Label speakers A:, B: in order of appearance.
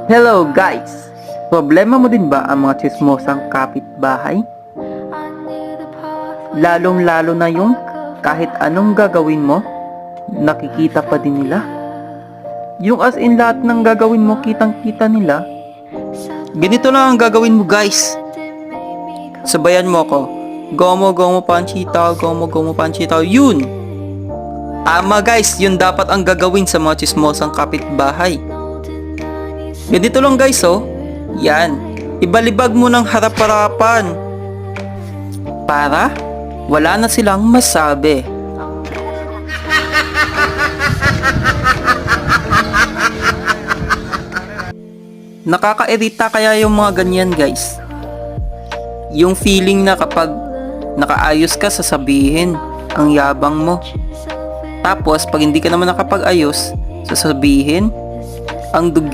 A: Hello guys! Problema mo din ba ang mga tsismosang kapitbahay? Lalong-lalo na yung kahit anong gagawin mo, nakikita pa din nila. Yung as in lahat ng gagawin mo, kitang-kita nila. Ganito lang ang gagawin mo guys. Sabayan mo ako. Gomo panchita, yun! Ama guys, yun dapat ang gagawin sa mga tsismosang kapitbahay. Ganito lang guys oh. Yan. Ibalibag mo ng harap-harapan. Para wala na silang masabi. Nakakairita kaya yung mga ganyan guys. Yung feeling na kapag nakaayos ka sasabihin ang yabang mo. Tapos pag hindi ka naman nakapag-ayos, sasabihin ang